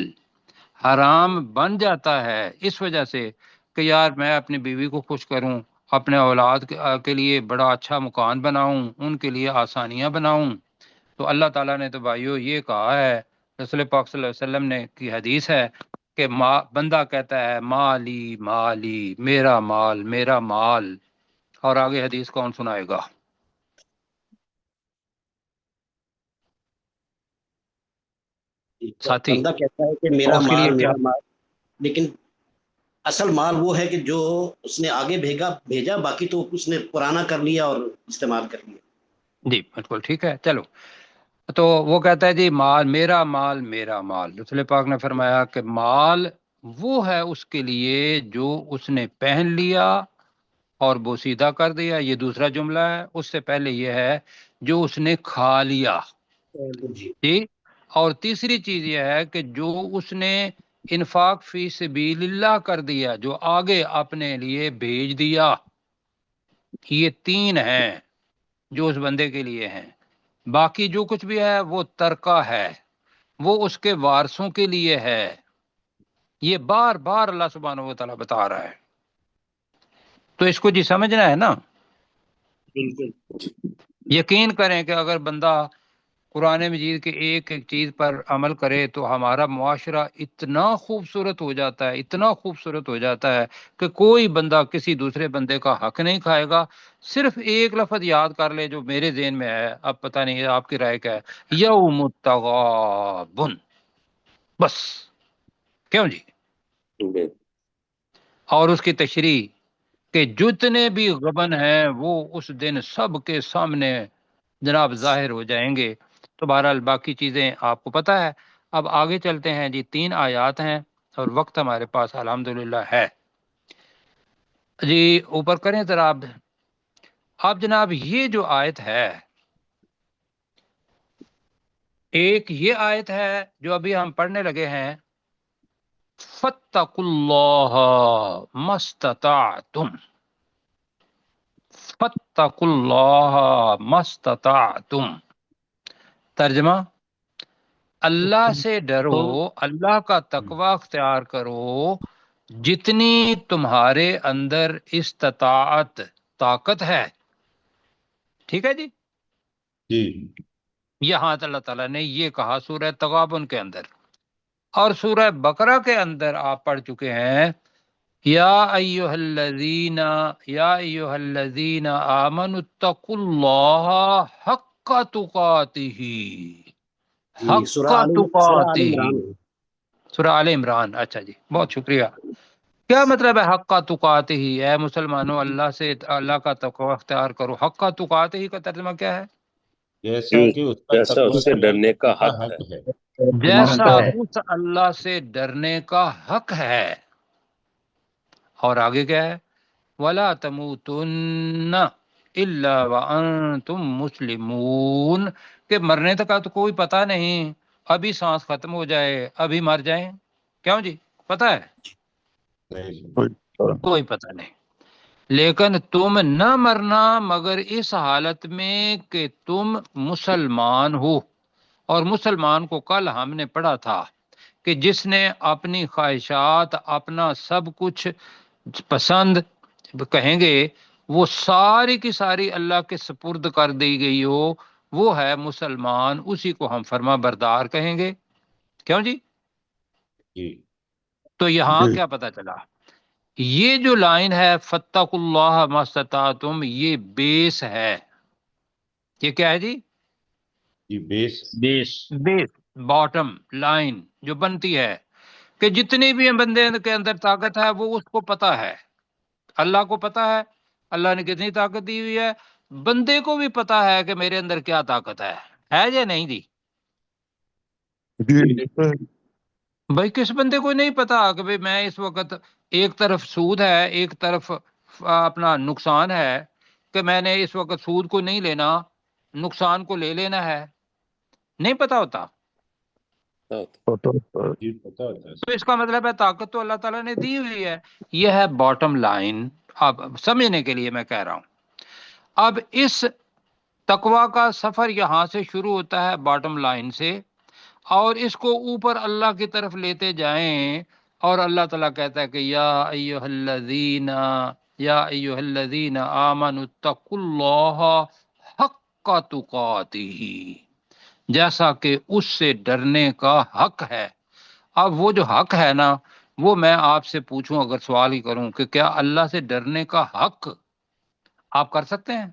Speaker 1: حرام بن جاتا ہے اس وجہ سے کہ یار میں اپنی بیوی کو خوش کروں، اپنے اولاد کے لیے بڑا اچھا مکان بناؤں، ان کے لیے آسانیاں بناؤں۔ تو اللہ تعالیٰ نے تو بھائیو یہ کہا ہے، رسول پاک صلی اللہ علیہ وسلم نے کی حدیث ہے کہ بندہ کہتا ہے مالی مالی، میرا مال میرا مال، اور آگے حدیث کون سنائے گا؟ ساتھی،
Speaker 5: بندہ کہتا ہے کہ میرا
Speaker 1: اور اس کے لیے
Speaker 5: مال
Speaker 1: کیا؟
Speaker 5: میرا مال، لیکن اصل مال وہ ہے کہ جو اس نے آگے بھیجا، باقی تو اس نے پرانا کر لیا اور استعمال کر لیا۔
Speaker 1: جی بالکل ٹھیک ہے، چلو، تو وہ کہتا ہے جی مال میرا مال میرا مال، رسول پاک نے فرمایا کہ مال وہ ہے اس کے لیے جو اس نے پہن لیا اور بوسیدہ کر دیا، یہ دوسرا جملہ ہے۔ اس سے پہلے یہ ہے جو اس نے کھا لیا،
Speaker 5: جی
Speaker 1: جی، اور تیسری چیز یہ ہے کہ جو اس نے انفاق فی سبیل اللہ کر دیا، جو آگے اپنے لیے بھیج دیا، یہ تین ہیں جو اس بندے کے لیے ہیں۔ باقی جو کچھ بھی ہے وہ ترکہ ہے، وہ اس کے وارثوں کے لیے ہے۔ یہ بار بار اللہ سبحانہ و تعالیٰ بتا رہا ہے، تو اس کو جی سمجھنا ہے نا۔
Speaker 5: بالکل۔
Speaker 1: یقین کریں کہ اگر بندہ قرآن مجید کے ایک ایک چیز پر عمل کرے تو ہمارا معاشرہ اتنا خوبصورت ہو جاتا ہے، اتنا خوبصورت ہو جاتا ہے کہ کوئی بندہ کسی دوسرے بندے کا حق نہیں کھائے گا۔ صرف ایک لفظ یاد کر لے جو میرے ذہن میں ہے، اب پتہ نہیں آپ کی رائے کیا ہے، یوم التغابن، بس، کیوں جی؟ اور اس کی تشریح کہ جتنے بھی غبن ہیں وہ اس دن سب کے سامنے جناب ظاہر ہو جائیں گے۔ تو بہرحال باقی چیزیں آپ کو پتہ ہے۔ اب آگے چلتے ہیں جی، 3 آیات ہیں اور وقت ہمارے پاس الحمدللہ ہے جی، اوپر کریں ذرا آپ۔ اب جناب یہ جو آیت ہے، ایک یہ آیت ہے جو ابھی ہم پڑھنے لگے ہیں، فَاتَّقُوا اللَّهَ مَا اسْتَطَعْتُمْ، فَاتَّقُوا اللَّهَ مَا اسْتَطَعْتُمْ، ترجمہ، اللہ سے ڈرو، اللہ کا تقوی اختیار کرو جتنی تمہارے اندر استطاعت، طاقت ہے۔ ٹھیک ہے جی،
Speaker 3: جی
Speaker 1: یہاں اللہ تعالیٰ نے یہ کہا سورہ تغابن کے اندر، اور سورہ بقرہ کے اندر آپ پڑھ چکے ہیں یا ایھا الذین آمنوا اتقوا اللہ حق تقاتہ، حق
Speaker 5: سورہ آل
Speaker 1: تقاتہ،
Speaker 5: عمران۔
Speaker 1: سورہ آل عمران۔ اچھا جی، بہت شکریہ۔ کیا مطلب ہے حق تقاتہ؟ اے مسلمانوں اللہ سے اللہ کا تقوی اختیار کرو۔ حق تقاتہ کا ترجمہ کیا ہے؟
Speaker 3: جیسا کہ اس کا
Speaker 6: جیسا
Speaker 3: تقوی
Speaker 6: اس سے ڈرنے کا حق
Speaker 3: حق
Speaker 6: ہے۔
Speaker 3: ہے۔
Speaker 1: جیسا اس اللہ سے ڈرنے کا حق ہے۔ اور آگے کیا ہے؟ وَلَا تَمُوتُنَّ إِلَّا وَأَنْتُمْ مُسْلِمُونَ، کہ مرنے تک کا تو کوئی پتہ نہیں، ابھی سانس ختم ہو جائے ابھی مر جائیں، کیوں جی پتہ ہے؟
Speaker 3: نہیں،
Speaker 1: کوئی پتہ نہیں، لیکن تم نہ مرنا مگر اس حالت میں کہ تم مسلمان ہو۔ اور مسلمان کو کل ہم نے پڑھا تھا کہ جس نے اپنی خواہشات، اپنا سب کچھ پسند کہیں گے وہ ساری کی ساری اللہ کے سپرد کر دی گئی ہو، وہ ہے مسلمان، اسی کو ہم فرما بردار کہیں گے، کیوں جی؟
Speaker 3: جی
Speaker 1: تو یہاں کیا پتہ چلا؟ یہ جو لائن ہے فَاتَّقُوا اللَّهَ مَا اسْتَطَعْتُمْ، یہ بیس ہے۔ یہ کیا ہے جی؟
Speaker 3: جی بیس
Speaker 1: بیس، باٹم لائن جو بنتی ہے کہ جتنی بھی بندے کے اندر طاقت ہے وہ اس کو پتہ ہے، اللہ کو پتہ ہے اللہ نے کتنی طاقت دی ہوئی ہے، بندے کو بھی پتہ ہے کہ میرے اندر کیا طاقت ہے یا نہیں جی؟ بھائی کس بندے کو نہیں پتا کہ بھئی میں اس وقت ایک طرف سود ہے ایک طرف اپنا نقصان ہے، کہ میں نے اس وقت سود کو نہیں لینا نقصان کو لے لینا ہے، نہیں پتا ہوتا؟
Speaker 3: جی پتہ ہوتا ہے۔
Speaker 1: تو اس کا مطلب ہے طاقت تو اللہ تعالیٰ نے دی ہوئی ہے۔ یہ ہے باٹم لائن، اب سمجھنے کے لیے میں کہہ رہا ہوں۔ اب اس تقوی کا سفر یہاں سے شروع ہوتا ہے باٹم لائن سے، اور اس کو اوپر اللہ کی طرف لیتے جائیں، اور اللہ تعالیٰ کہتا ہے کہ یا ایھا الذین آمنوا اتقوا اللہ حق تقاتہ، جیسا کہ اس سے ڈرنے کا حق ہے۔ اب وہ جو حق ہے نا، وہ میں آپ سے پوچھوں اگر سوال ہی کروں کہ کیا اللہ سے ڈرنے کا حق آپ کر سکتے ہیں؟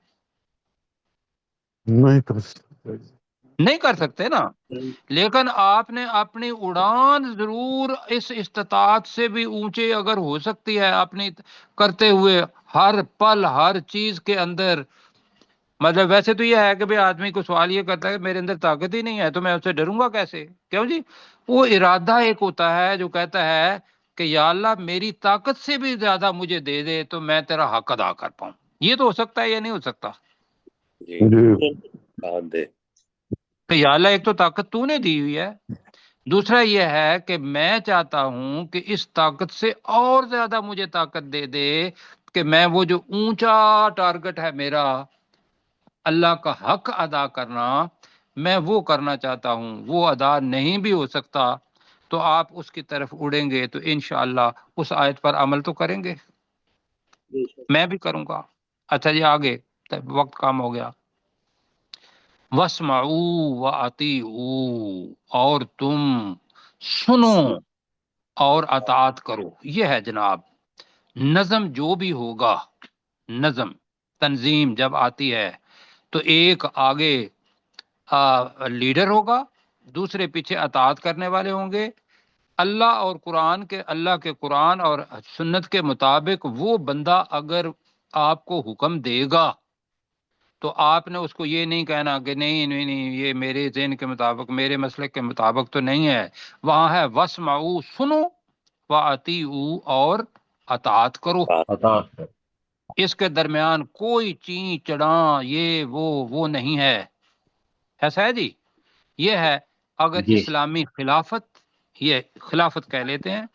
Speaker 1: نہیں کر سکتے نا، لیکن آپ نے اپنی اڑان ضرور اس استطاعت سے بھی اونچے اگر ہو سکتی ہے اپنی کرتے ہوئے ہر پل ہر چیز کے اندر، مطلب ویسے تو یہ ہے کہ بھئی آدمی کو سوال یہ کرتا ہے کہ میرے اندر طاقت ہی نہیں ہے تو میں اس سے ڈروں گا کیسے، کیوں جی؟ وہ ارادہ ایک ہوتا ہے جو کہتا ہے کہ یا اللہ میری طاقت سے بھی زیادہ مجھے دے دے تو میں تیرا حق ادا کر پاؤں۔ یہ تو ہو سکتا ہے یا نہیں ہو سکتا؟
Speaker 6: جی بات دے۔
Speaker 1: کہ یا اللہ ایک تو طاقت تو نے دی ہوئی ہے، دوسرا یہ ہے کہ میں چاہتا ہوں کہ اس طاقت سے اور زیادہ مجھے طاقت دے دے کہ میں وہ جو اونچا ٹارگٹ ہے میرا اللہ کا حق ادا کرنا، میں وہ کرنا چاہتا ہوں، وہ ادا نہیں بھی ہو سکتا تو آپ اس کی طرف اڑیں گے تو انشاءاللہ اس آیت پر عمل تو کریں گے، میں بھی کروں گا۔ اچھا جی آگے، وقت کم ہو گیا۔ وَاسْمَعُوا وَأَطِیعُوا، اور تم سنو اور اطاعت کرو۔ یہ ہے جناب نظم، جو بھی ہوگا نظم تنظیم جب آتی ہے تو ایک آگے لیڈر ہوگا، دوسرے پیچھے اطاعت کرنے والے ہوں گے، اللہ اور قرآن کے اللہ کے قرآن اور سنت کے مطابق وہ بندہ اگر آپ کو حکم دے گا تو آپ نے اس کو یہ نہیں کہنا کہ نہیں نہیں نہیں یہ میرے ذہن کے مطابق میرے مسلک کے مطابق تو نہیں ہے، وہاں ہے وَاسْمَعُوا، سنو، وَأَطِیعُوا، اور اطاعت کرو۔ اس کے درمیان کوئی چین چڑاں یہ وہ نہیں ہے، ایسا ہے جی؟ یہ ہے اگر اسلامی خلافت، یہ خلافت کہہ لیتے ہیں۔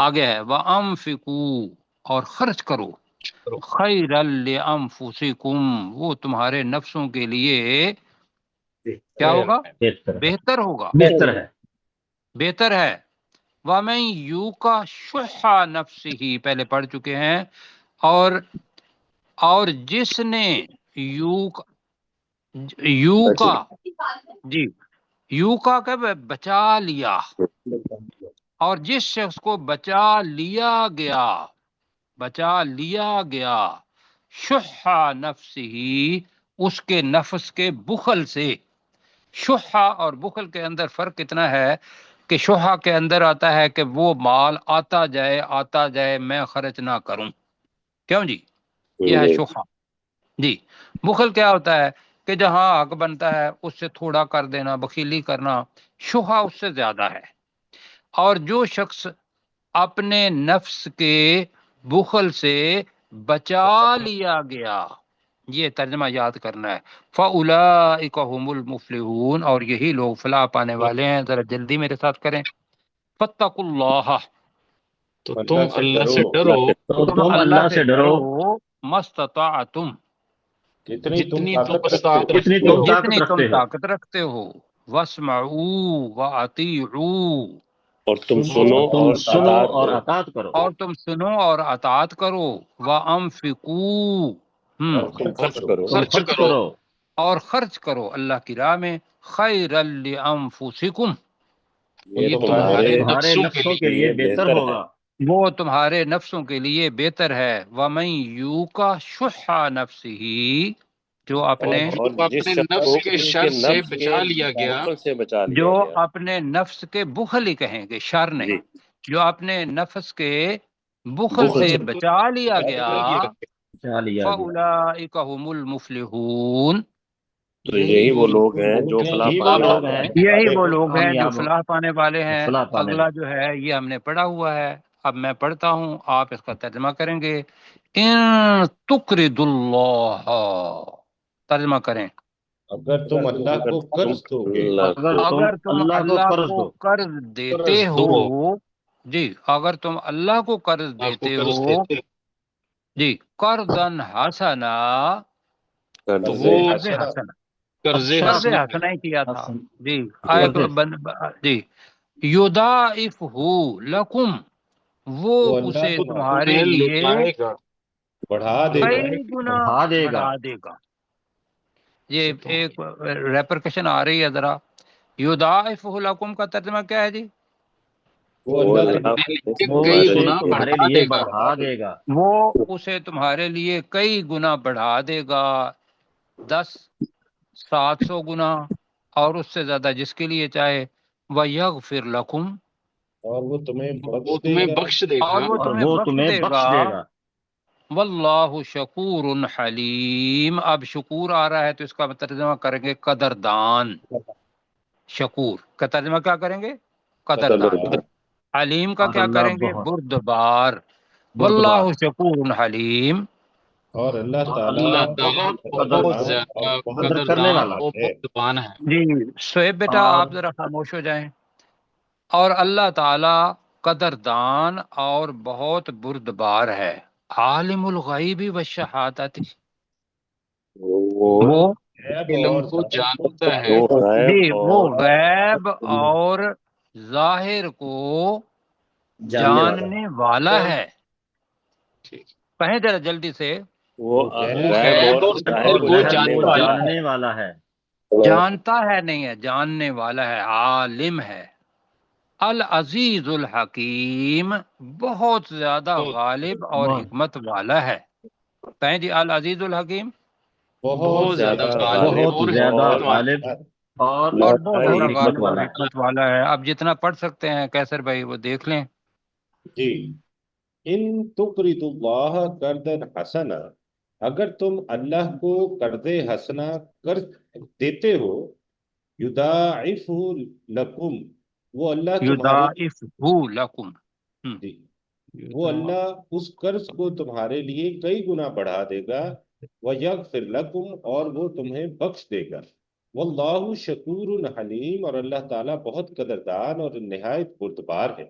Speaker 1: آگے ہے وَأَنفِقُوا، اور خرچ کرو، خَيْرًا لِأَنفُسِكُمْ، وہ تمہارے نفسوں کے لیے کیا ہوگا؟ بہتر ہوگا، بہتر ہے۔ وَمَن یُوقَ شُحَّ نَفْسِهِ، پہلے پڑھ چکے ہیں، اور جس نے یوکا جی یوکا کا بچا لیا، اور جس شخص کو بچا لیا گیا شح نفسہی، اس کے نفس کے بخل سے. شح اور بخل کے اندر فرق اتنا ہے کہ شح کے اندر آتا ہے کہ وہ مال آتا جائے میں خرچ نہ کروں، کیوں جی، یہ ہے شح. جی، بخل کیا ہوتا ہے کہ جہاں حق بنتا ہے اس سے تھوڑا کر دینا، بخیلی کرنا. شح اس سے زیادہ ہے. اور جو شخص اپنے نفس کے بخل سے بچا لیا گیا، یہ ترجمہ یاد کرنا ہے. فَأُولَئِكَ هُمُ الْمُفْلِحُونَ، اور یہی لوگ فلاح پانے والے ہیں. ذرا جلدی میرے ساتھ کریں. فَاتَّقُوا اللَّهَ،
Speaker 2: تو تم اللہ سے ڈرو
Speaker 7: تو تم اللہ سے ڈرو
Speaker 1: مَسْتَطَعْتُمْ،
Speaker 3: جتنی تم
Speaker 2: جتنی
Speaker 3: طاقت
Speaker 2: تم
Speaker 3: رکھتے ہو.
Speaker 7: جتنی تم طاقت
Speaker 1: جتنی تم
Speaker 7: رکھتے ہو.
Speaker 1: طاقت رکھتے ہو. وَاسْمَعُوا وَأَطِيعُوا،
Speaker 6: اور تم
Speaker 3: سنو
Speaker 6: سنو
Speaker 7: تم
Speaker 6: اور
Speaker 7: سنو
Speaker 6: اطاعت
Speaker 7: اور
Speaker 6: کرو.
Speaker 7: اطاعت کرو.
Speaker 1: اور تم سنو اور اطاعت کرو. وَأَنفِقُوا،
Speaker 3: اور
Speaker 6: تم خرچ
Speaker 3: کرو.
Speaker 6: کرو.
Speaker 7: تم خرچ کرو.
Speaker 1: اور خرچ کرو اللہ کی راہ میں. خَيْرًا لِأَنفُسِكُمْ،
Speaker 6: یہ
Speaker 7: تمہارے
Speaker 6: تمہارے
Speaker 7: نفسوں کے لیے بہتر ہوگا.
Speaker 1: وہ تمہارے نفسوں کے لیے بہتر ہے. وَمَن يُوقَ شُحَّ نَفْسِهِ، جو اپنے
Speaker 6: اور جس شخص کو اس کے نفس کے بخل سے بچا
Speaker 1: جو
Speaker 6: لیا گیا.
Speaker 1: اپنے نفس کے بخل ہی کہیں گے، شر
Speaker 6: جی،
Speaker 1: نہیں، جو اپنے نفس کے بخل سے بچا لیا گیا.
Speaker 7: چاہ لیا گیا.
Speaker 1: فَأُولَئِكَ هُمُ الْمُفْلِحُونَ،
Speaker 6: تو یہی وہ لوگ ہیں جو فلاح
Speaker 7: یہی وہ
Speaker 6: پانے
Speaker 7: لوگ
Speaker 6: والے
Speaker 7: ہیں
Speaker 6: ہیں.
Speaker 1: یہی وہ لوگ ہیں جو
Speaker 7: کامیاب
Speaker 1: فلاح پانے والے ہیں.
Speaker 7: فلاح پانے
Speaker 1: اگلا
Speaker 7: والے.
Speaker 1: جو ہے یہ ہم نے پڑھا ہوا ہے، اب میں پڑھتا ہوں، آپ اس کا ترجمہ کریں گے. ان تقرض اللہ، ترجمہ کریں.
Speaker 3: اگر تم اللہ کو قرض دو گے
Speaker 1: اگر تم
Speaker 7: اللہ کو
Speaker 1: اللہ
Speaker 7: قرض
Speaker 1: کو
Speaker 7: دو.
Speaker 1: قرض دیتے ہو، جی، اگر تم اللہ کو قرض دیتے ہو، جی، قرضاً حسنا،
Speaker 3: قرض
Speaker 1: قرض
Speaker 3: حسنا.
Speaker 1: حسنا،
Speaker 2: قرض
Speaker 1: قرض
Speaker 2: حسنا
Speaker 1: حسنا ہی کیا تھا.
Speaker 7: حسن.
Speaker 1: جی،
Speaker 7: قرض.
Speaker 1: جی، یضاعفہ لکم، وہ
Speaker 3: وہ اللہ
Speaker 1: اسے
Speaker 3: کو
Speaker 1: تمہارے
Speaker 2: تمہیں
Speaker 1: لیے
Speaker 2: لٹائے گا.
Speaker 3: بڑھا دے گا.
Speaker 1: کئی گنا
Speaker 7: بڑھا دے گا.
Speaker 1: بڑھا دے گا. یہ ایک ریپرکشن آ رہی ہے ذرا. یضاعفہ لکم کا ترجمہ کیا ہے جی؟
Speaker 3: وہ
Speaker 6: وہ
Speaker 3: اللہ
Speaker 6: اللہ
Speaker 7: وہ
Speaker 2: کئی
Speaker 7: اسے
Speaker 2: گنا
Speaker 7: تمہارے
Speaker 2: بڑھا
Speaker 7: لیے
Speaker 2: دے گا.
Speaker 7: بڑھا دے گا.
Speaker 1: وہ اسے تمہارے لیے کئی گنا بڑھا دے گا. 10، 700 گنا، اور اس سے زیادہ جس کے لیے چاہے. وَيَغْفِرْ لَكُمْ،
Speaker 3: اور وہ تمہیں
Speaker 2: وہ
Speaker 3: بخش دے
Speaker 2: تمہیں
Speaker 3: گا.
Speaker 2: بخش دے
Speaker 1: اور
Speaker 2: گا.
Speaker 1: وہ
Speaker 7: اور
Speaker 1: تمہیں
Speaker 7: وہ
Speaker 1: بخش
Speaker 7: تمہیں
Speaker 1: دے
Speaker 7: بخش
Speaker 1: گا.
Speaker 7: دے گا.
Speaker 1: واللہ شکور حلیم. اب شکور آ رہا ہے تو اس کا ترجمہ کریں گے قدردان. شکور کا ترجمہ کیا کریں گے؟ قدردان. حلیم کا
Speaker 7: اور
Speaker 1: کیا
Speaker 7: اللہ
Speaker 1: کریں گے؟
Speaker 7: بہت
Speaker 1: بردبار.
Speaker 7: بردبار.
Speaker 1: واللہ شکور حلیم.
Speaker 3: اور اللہ
Speaker 7: اور
Speaker 3: تعالیٰ
Speaker 2: اللہ
Speaker 7: اللہ
Speaker 2: تعالیٰ
Speaker 7: بہت قدر
Speaker 2: بہت
Speaker 3: قدردان اور
Speaker 2: زیادہ
Speaker 3: بہت
Speaker 7: قدر کرنے
Speaker 2: قدردان
Speaker 7: والا
Speaker 2: اور
Speaker 3: ہے.
Speaker 2: مہربان ہے.
Speaker 1: جی، سہیب بیٹا
Speaker 7: اور
Speaker 1: آپ ذرا خاموش ہو جائیں. اور اللہ تعالی قدردان اور بہت بردبار ہے. عالم الغیب والشہادت،
Speaker 6: وہ
Speaker 1: وہ
Speaker 3: غیب
Speaker 2: علم
Speaker 3: اور
Speaker 2: کو
Speaker 3: ظاہر کو
Speaker 2: جانتا ہے.
Speaker 6: جو غیب
Speaker 1: جی، وہ
Speaker 6: اور
Speaker 1: غیب اور ظاہر کو
Speaker 5: جاننے والا
Speaker 1: جاننے والا ہے.
Speaker 2: ٹھیک.
Speaker 1: کہیں ذرا جلدی سے.
Speaker 6: وہ
Speaker 3: غیب
Speaker 6: غیب
Speaker 2: غیب
Speaker 6: اور
Speaker 2: اور
Speaker 6: ظاہر
Speaker 2: ظاہر
Speaker 6: کو
Speaker 2: کو
Speaker 6: جاننے
Speaker 7: وہ
Speaker 6: والا ہے.
Speaker 7: جاننے والا ہے.
Speaker 1: جانتا ہے نہیں ہے، جاننے والا ہے، عالم ہے. العزیز الحکیم، بہت زیادہ غالب اور
Speaker 7: بہت
Speaker 1: حکمت والا ہے. کہیں جی العزیز الحکیم.
Speaker 3: بہت
Speaker 2: بہت زیادہ
Speaker 3: زیادہ
Speaker 2: غالب
Speaker 3: غالب
Speaker 7: بہت
Speaker 2: اور
Speaker 7: زیادہ
Speaker 2: حکمت
Speaker 3: اور
Speaker 2: والا.
Speaker 7: غالب
Speaker 3: حکمت.
Speaker 7: اور
Speaker 1: اور
Speaker 6: بہت
Speaker 1: بہت
Speaker 6: زیادہ
Speaker 1: زیادہ
Speaker 7: حکمت
Speaker 1: غالب اور
Speaker 7: والا ہے.
Speaker 1: حکمت والا ہے. اب جتنا پڑھ سکتے ہیں کیسر بھائی وہ دیکھ لیں.
Speaker 3: جی. ان تقرض اللہ قرضا حسنا، اگر تم اللہ کو قرض حسنا قرض دیتے ہو، یضاعف لکم، وہ اللہ تمہارے
Speaker 1: یضاعفہ لکم.
Speaker 3: جی وہ اللہ اس قرض کو تمہارے لیے کئی گنا بڑھا دے گا. وَيَغْفِرْ لَكُمْ، اور وہ تمہیں بخش دے گا. واللہ شکور حلیم، اور اللہ تعالیٰ بہت قدردان اور نہایت بردبار ہے.